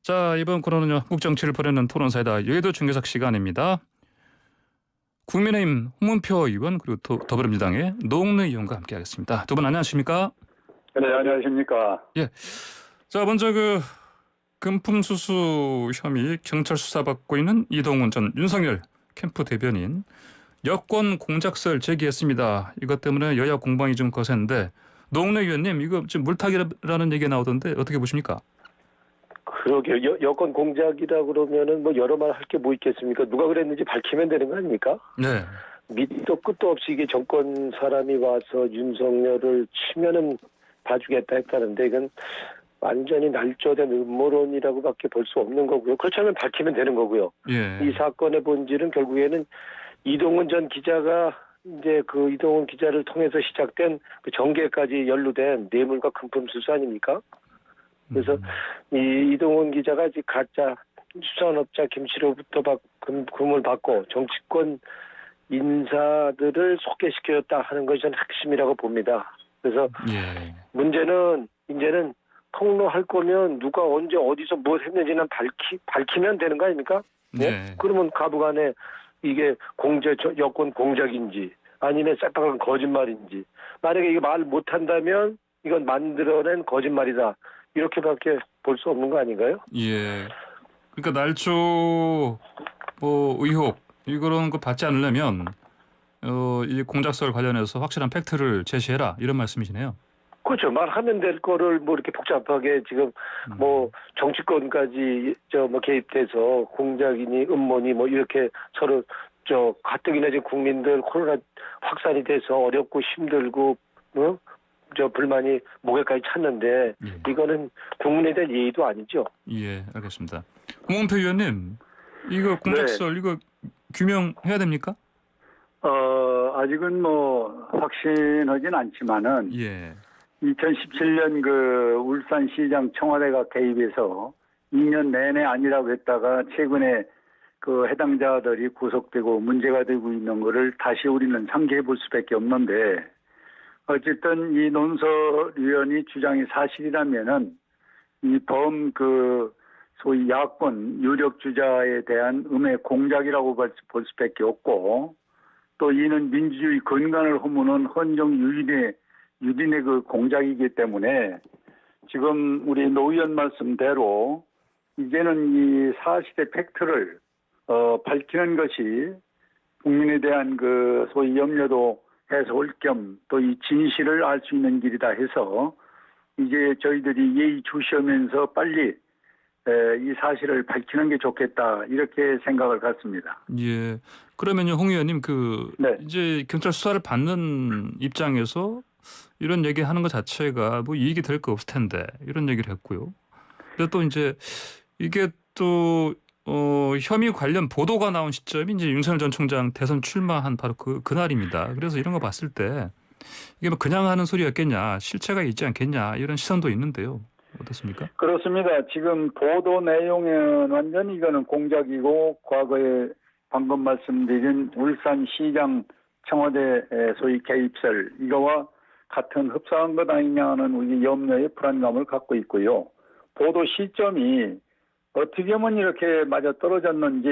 자, 이번 코너는요, 한국 정치를 보려는 토론사이다. 여의도 중계석 시간입니다. 국민의힘 홍문표 의원 그리고 더불어민주당의 노웅래 의원과 함께하겠습니다. 두 분 안녕하십니까? 네, 안녕하십니까. 예. 자, 먼저 금품 수수 혐의 경찰 수사받고 있는 이동훈 전 윤석열 캠프 대변인 여권 공작설 제기했습니다. 이것 때문에 여야 공방이 좀 거센데 노웅래 의원님 이거 지금 물타기라는 얘기가 나오던데 어떻게 보십니까? 그러게요. 여권 공작이라 그러면은 뭐 여러 말 할 게 뭐 있겠습니까? 누가 그랬는지 밝히면 되는 거 아닙니까? 네. 밑도 끝도 없이 이게 정권 사람이 와서 윤석열을 치면은 봐주겠다 했다는데 이건 완전히 날조된 음모론이라고밖에 볼 수 없는 거고요. 그렇다면 밝히면 되는 거고요. 예. 이 사건의 본질은 결국에는 이동훈 전 기자가 이제 그 이동훈 기자를 통해서 시작된 그 정계까지 연루된 뇌물과 금품 수수 아닙니까? 그래서 이 이동훈 기자가 이제 가짜 수산업자 김씨로부터 금을 받고 정치권 인사들을 소개시켰다 하는 것이 저는 핵심이라고 봅니다. 그래서 예. 문제는 이제는 폭로할 거면 누가 언제 어디서 뭘 했는지는 밝히면 되는 거 아닙니까? 네. 그러면 가부간에 이게 여권 공작인지 아니면 새빨간 거짓말인지 만약에 이게 말 못한다면 이건 만들어낸 거짓말이다. 이렇게밖에 볼 수 없는 거 아닌가요? 예. 그러니까 날조 의혹 이런 거 받지 않으려면 이 공작설 관련해서 확실한 팩트를 제시해라 이런 말씀이시네요. 그렇죠. 말하면 될 거를 뭐 이렇게 복잡하게 지금 뭐 정치권까지 뭐 개입돼서 공작이니 음모니 뭐 이렇게 서로 가뜩이나 지금 국민들 코로나 확산이 돼서 어렵고 힘들고 불만이 목에까지 찼는데 예. 이거는 국민에 대한 예의도 아니죠. 예, 알겠습니다. 홍문표 의원님, 이거 공작설 이거 규명해야 됩니까? 아직은 뭐 확신하진 않지만은 예. 2017년 그 울산시장 청와대가 개입해서 2년 내내 아니라고 했다가 최근에 그 해당자들이 구속되고 문제가 되고 있는 거를 다시 우리는 상기해 볼 수밖에 없는데 어쨌든 이 논설위원이 주장이 사실이라면은 이 소위 야권 유력 주자에 대한 음해 공작이라고 볼 수밖에 없고 또 이는 민주주의 근간을 허무는 헌정 유린의 그 공작이기 때문에 지금 우리 노 의원 말씀대로 이제는 이 사실의 팩트를 밝히는 것이 국민에 대한 그 소위 염려도 해소할 겸 또 이 진실을 알 수 있는 길이다 해서 이제 저희들이 예의주시하면서 빨리 이 사실을 밝히는 게 좋겠다 이렇게 생각을 갖습니다. 예. 그러면요, 홍 의원님 네. 이제 경찰 수사를 받는 입장에서 이런 얘기하는 것 자체가 뭐 이익이 될 거 없을 텐데 이런 얘기를 했고요. 근데 또 이제 이게 또 혐의 관련 보도가 나온 시점이 이제 윤석열 전 총장 대선 출마한 바로 그날입니다. 그래서 이런 거 봤을 때 이게 뭐 그냥 하는 소리였겠냐, 실체가 있지 않겠냐 이런 시선도 있는데요. 어떻습니까? 그렇습니다. 지금 보도 내용은 완전히 이거는 공작이고 과거에 방금 말씀드린 울산시장 청와대 소위 개입설 이거와 같은 흡사한 것 아니냐는 우리 염려의 불안감을 갖고 있고요. 보도 시점이 어떻게 하면 이렇게 맞아 떨어졌는지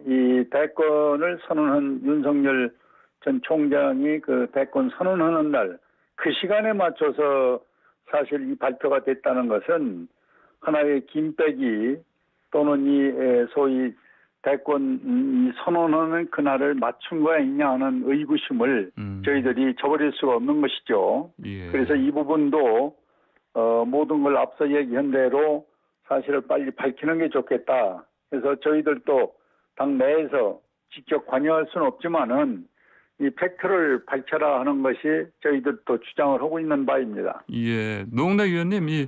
이 대권을 선언한 윤석열 전 총장이 그 대권 선언하는 날 그 시간에 맞춰서 사실 이 발표가 됐다는 것은 하나의 김빼기 또는 이 소위 대권 선언하는 그날을 맞춘 거 아니냐 하는 의구심을 저희들이 저버릴 수가 없는 것이죠. 예. 그래서 이 부분도 모든 걸 앞서 얘기한 대로 사실을 빨리 밝히는 게 좋겠다. 그래서 저희들도 당 내에서 직접 관여할 수는 없지만은 이 팩트를 밝혀라 하는 것이 저희들도 주장을 하고 있는 바입니다. 예. 노웅래 의원님 네.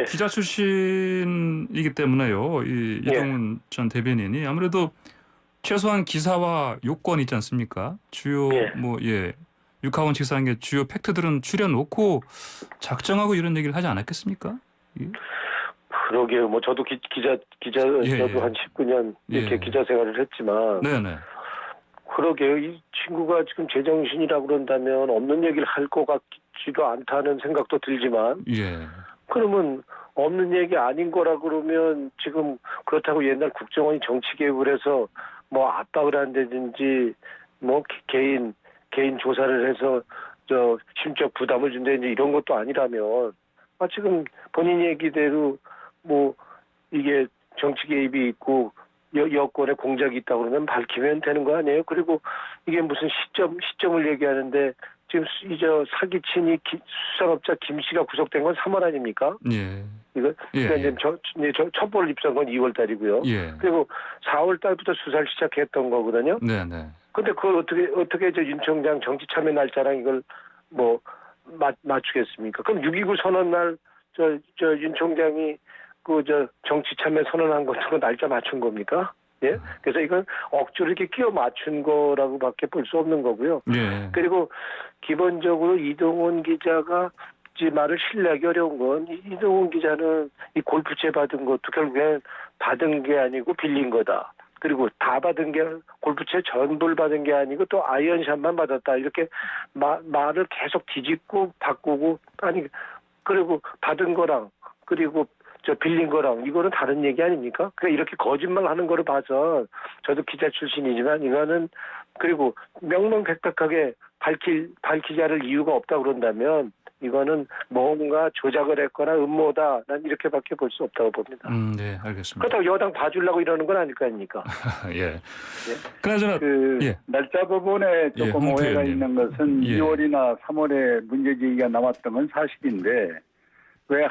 기자 출신이기 때문에요. 이동훈 전 대변인이 아무래도 최소한 기사와 요건 있지 않습니까? 주요 육하원 지사의 주요 팩트들은 추려놓고 작정하고 이런 얘기를 하지 않았겠습니까? 예. 그러게요. 뭐 저도 기자 저도 한 19년 이렇게 기자 생활을 했지만 네네. 그러게요. 이 친구가 지금 제정신이라고 그런다면 없는 얘기를 할 것 같지도 않다는 생각도 들지만 예. 그러면 없는 얘기 아닌 거라 그러면 지금 그렇다고 옛날 국정원이 정치 개입을 해서 뭐 압박을 한다든지 뭐 개인 조사를 해서 저 심적 부담을 준다든지 이런 것도 아니라면 지금 본인 얘기대로 뭐 이게 정치 개입이 있고 여권에 공작이 있다고 그러면 밝히면 되는 거 아니에요? 그리고 이게 무슨 시점을 얘기하는데 지금 이제 사기친이 수산업자 김 씨가 구속된 건 3월 아닙니까? 예. 이거 예, 그러니까 예. 첩보를 입수한 건 2월 달이고요. 예. 그리고 4월 달부터 수사를 시작했던 거거든요. 네, 네. 근데 그걸 어떻게 저 윤 총장 정치 참여 날짜랑 이걸 뭐 맞추겠습니까? 그럼 6.29 선언 날 저 윤 총장이 그 저 정치 참여 선언한 것도 날짜 맞춘 겁니까? 예? 그래서 이건 억지로 이렇게 끼워 맞춘 거라고밖에 볼 수 없는 거고요. 예. 그리고 기본적으로 이동훈 기자가 이 말을 신뢰하기 어려운 건 이동훈 기자는 이 골프채 받은 것도 결국엔 받은 게 아니고 빌린 거다. 그리고 다 받은 게 골프채 전부를 받은 게 아니고 또 아이언샷만 받았다. 이렇게 말을 계속 뒤집고 바꾸고 아니 그리고 받은 거랑 그리고 저 빌린 거랑 이거는 다른 얘기 아닙니까? 그러니까 이렇게 거짓말하는 거를 봐서 저도 기자 출신이지만 이거는 그리고 명명백백하게 밝히지 않을 이유가 없다 그런다면 이거는 뭔가 조작을 했거나 음모다. 난 이렇게밖에 볼 수 없다고 봅니다. 네, 알겠습니다. 그렇다고 여당 봐주려고 이러는 건 아닐 거 아닙니까? 예. 그나저나 그 날짜 부분에 조금 홍 오해가 의원님. 있는 것은 예. 2월이나 3월에 문제제기가 나왔던 건 사실인데 왜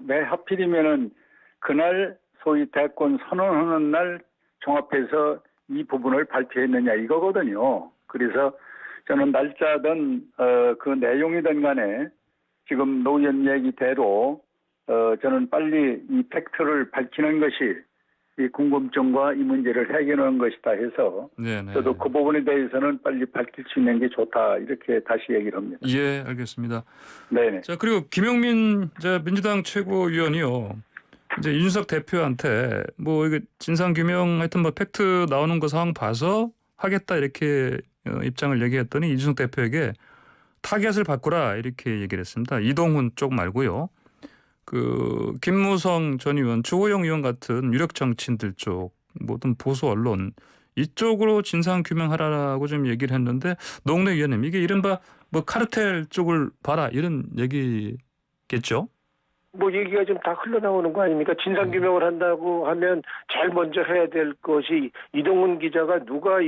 왜 하필이면은 그날 소위 대권 선언하는 날 종합해서 이 부분을 발표했느냐 이거거든요. 그래서 저는 날짜든 그 내용이든 간에 지금 노 의원 얘기대로 저는 빨리 이 팩트를 밝히는 것이 이 궁금증과 이 문제를 해결하는 것이다 해서 네네. 저도 그 부분에 대해서는 빨리 밝힐 수 있는 게 좋다 이렇게 다시 얘기를 합니다. 예, 알겠습니다. 네네. 자, 그리고 김용민 민주당 최고위원이요. 이제 이준석 대표한테 뭐 이게 진상 규명 하여튼 뭐 팩트 나오는 거 상황 봐서 하겠다 이렇게 입장을 얘기했더니 이준석 대표에게 타겟을 바꾸라 이렇게 얘기를 했습니다. 이동훈 쪽 말고요. 그 김무성 전 의원, 주호영 의원 같은 유력 정치인들 쪽 모든 보수 언론 이쪽으로 진상 규명하라고 좀 얘기를 했는데 노웅래 의원님 이게 이른바 뭐 카르텔 쪽을 봐라 이런 얘기겠죠? 뭐 얘기가 좀 다 흘러나오는 거 아닙니까? 진상규명을 한다고 하면 제일 먼저 해야 될 것이 이동훈 기자가 누가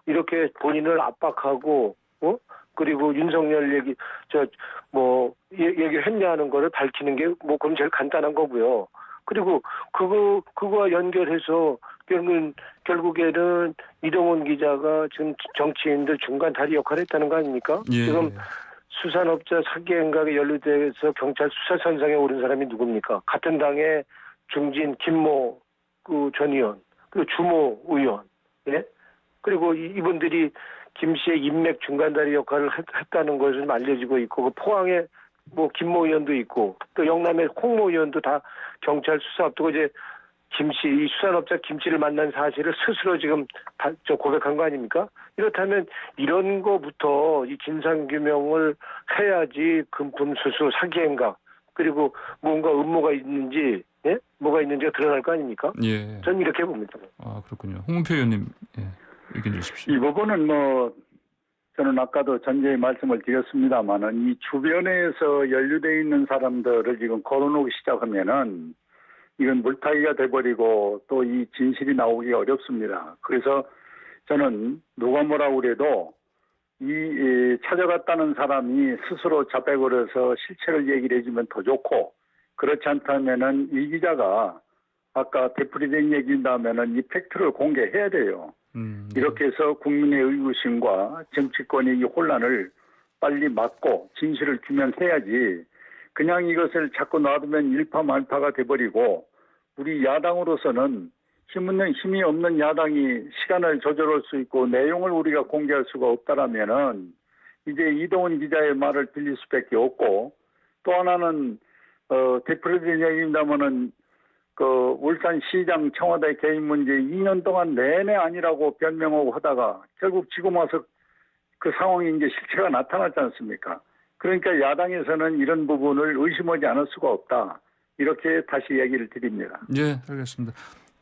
이렇게 본인을 압박하고 그리고 윤석열 얘기를 했냐 하는 거를 밝히는 게 뭐 그럼 제일 간단한 거고요. 그리고 그거와 연결해서 결국에는 이동훈 기자가 지금 정치인들 중간 다리 역할을 했다는 거 아닙니까? 예. 지금 수산업자 사기 행각에 연루돼서 경찰 수사선상에 오른 사람이 누굽니까? 같은 당의 중진 김모 전 의원, 그리고 주모 의원, 예? 그리고 이분들이 김 씨의 인맥 중간다리 역할을 했다는 것을 좀 알려지고 있고, 그 포항에 뭐 김모 의원도 있고, 또 영남의 홍모 의원도 다 경찰 수사 앞두고 이제 김 씨, 이 수산업자 김 씨를 만난 사실을 스스로 지금 고백한 거 아닙니까? 이렇다면 이런 거부터 이 진상규명을 해야지 금품 수수, 사기 행각, 그리고 뭔가 음모가 있는지, 예? 뭐가 있는지가 드러날 거 아닙니까? 예. 저는 이렇게 봅니다. 아, 그렇군요. 홍문표 의원님, 예. 의견 주십시오. 이 부분은 저는 아까도 전제에 말씀을 드렸습니다만은 이 주변에서 연루되어 있는 사람들을 지금 걸어놓기 시작하면은 이건 물타기가 돼버리고 또 이 진실이 나오기 어렵습니다. 그래서 저는 누가 뭐라고 그래도 이 찾아갔다는 사람이 스스로 자백을 해서 실체를 얘기를 해주면 더 좋고, 그렇지 않다면은 이 기자가 아까 되풀이된 얘기인다면은 이 팩트를 공개해야 돼요. 이렇게 해서 국민의 의구심과 정치권의 이 혼란을 빨리 막고 진실을 규명해야지, 그냥 이것을 자꾸 놔두면 일파만파가 돼버리고 우리 야당으로서는 힘이 없는 야당이 시간을 조절할 수 있고 내용을 우리가 공개할 수가 없다라면은 이제 이동훈 기자의 말을 빌릴 수밖에 없고, 또 하나는 되풀이된 얘기입니다마는 그 울산시장 청와대 개입 문제 2년 동안 내내 아니라고 변명하고 하다가 결국 지금 와서 그 상황이 이제 실체가 나타났지 않습니까? 그러니까 야당에서는 이런 부분을 의심하지 않을 수가 없다. 이렇게 다시 얘기를 드립니다. 예, 알겠습니다.